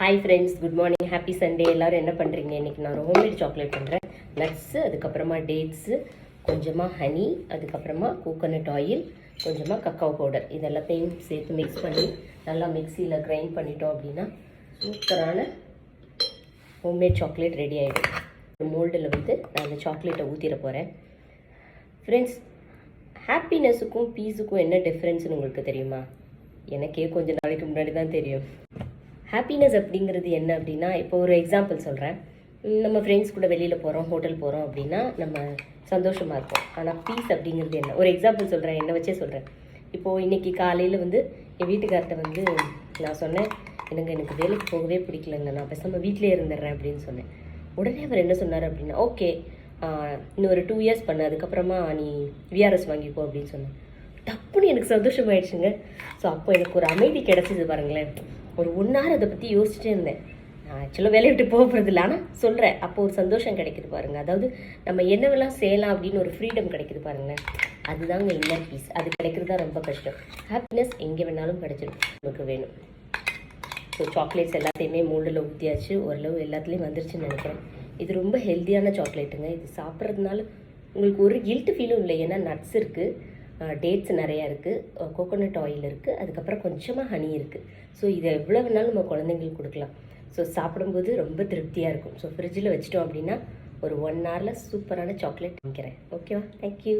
Hi friends, good morning, happy Sunday. எல்லோரும் என்ன பண்ணுறீங்க? இன்றைக்கி நான் ஹோம்மேட் சாக்லேட் பண்ணுறேன். நட்ஸு, அதுக்கப்புறமா டேட்ஸு, கொஞ்சமாக ஹனி, அதுக்கப்புறமா கோகோனட் ஆயில், கொஞ்சமாக கக்காவ் பவுடர், இது எல்லாத்தையும் சேர்த்து மிக்ஸ் பண்ணி நல்லா மிக்சியில் கிரைண்ட் பண்ணிட்டோம் அப்படின்னா சூப்பரான ஹோம்மேட் சாக்லேட் ரெடி ஆகிடும். ஒரு மோல்டில் வந்து நான் அந்த சாக்லேட்டை ஊற்றிட போகிறேன். ஃப்ரெண்ட்ஸ், ஹாப்பினஸுக்கும் பீஸுக்கும் என்ன டிஃப்ரென்ஸ்னு உங்களுக்கு தெரியுமா? எனக்கே கொஞ்சம் நாளைக்கு முன்னாடி தான் தெரியும். ஹாப்பினஸ் அப்படிங்கிறது என்ன அப்படின்னா, இப்போ ஒரு எக்ஸாம்பிள் சொல்கிறேன். நம்ம ஃப்ரெண்ட்ஸ் கூட வெளியில் போகிறோம், ஹோட்டல் போகிறோம் அப்படின்னா நம்ம சந்தோஷமாக இருப்போம். ஆனால் பீஸ் அப்படிங்கிறது என்ன? ஒரு எக்ஸாம்பிள் சொல்கிறேன், என்னை வச்சே சொல்கிறேன். இப்போது இன்றைக்கி காலையில் வந்து என் வீட்டுக்கார்ட்ட வந்து நான் சொன்னேன், எனக்கு வேலைக்கு போகவே பிடிக்கலங்க, நான் பேசாமல் வீட்டிலே இருந்துடுறேன் அப்படின்னு சொன்னேன். உடனே அவர் என்ன சொன்னார் அப்படின்னா, ஓகே இன்னும் ஒரு 2 இயர்ஸ் பண்ணு, அதுக்கப்புறமா நீ விஆர்எஸ் வாங்கிப்போ அப்படின்னு சொன்னேன். டப்புன்னு எனக்கு சந்தோஷமாயிடுச்சுங்க. ஸோ அப்போ எனக்கு ஒரு அமைதி கிடச்சிது பாருங்களேன். ஒரு 1 hour அதை பற்றி யோசிச்சுட்டே இருந்தேன். நான் ஆக்சுவலாக வேலையை விட்டு போகிறது இல்லை, ஆனால் சொல்கிறேன், அப்போ ஒரு சந்தோஷம் கிடைக்குது பாருங்கள். அதாவது நம்ம என்னவெல்லாம் செய்யலாம் அப்படின்னு ஒரு ஃப்ரீடம் கிடைக்குது பாருங்களேன். அதுதாங்க இன்னர் பீஸ். அது கிடைக்கிறது தான் ரொம்ப கஷ்டம். ஹாப்பினஸ் எங்கே வேணாலும் கிடைச்சிடும், நமக்கு வேணும். ஸோ சாக்லேட்ஸ் எல்லாத்தையுமே மோல்டில் ஊற்றியாச்சு, ஓரளவு எல்லாத்துலேயும் வந்துருச்சுன்னு நினைக்கிறேன். இது ரொம்ப ஹெல்த்தியான சாக்லேட்டுங்க. இது சாப்பிட்றதுனால உங்களுக்கு ஒரு கில்ட் ஃபீலும் இல்லை. ஏன்னா நட்ஸ் இருக்குது, டேட்ஸ் நிறையா இருக்குது, கோகோனட் ஆயில் இருக்குது, அதுக்கப்புறம் கொஞ்சமாக ஹனி இருக்குது. ஸோ இதை எவ்வளோ வேணாலும் நம்ம குழந்தைங்களுக்கு கொடுக்கலாம். ஸோ சாப்பிடும்போது ரொம்ப திருப்தியாக இருக்கும். ஸோ ஃப்ரிட்ஜில் வச்சிட்டோம் அப்படின்னா ஒரு 1 hourல சூப்பரான சாக்லேட் வாங்கிக்கிறேன். ஓகேவா? தேங்க்யூ.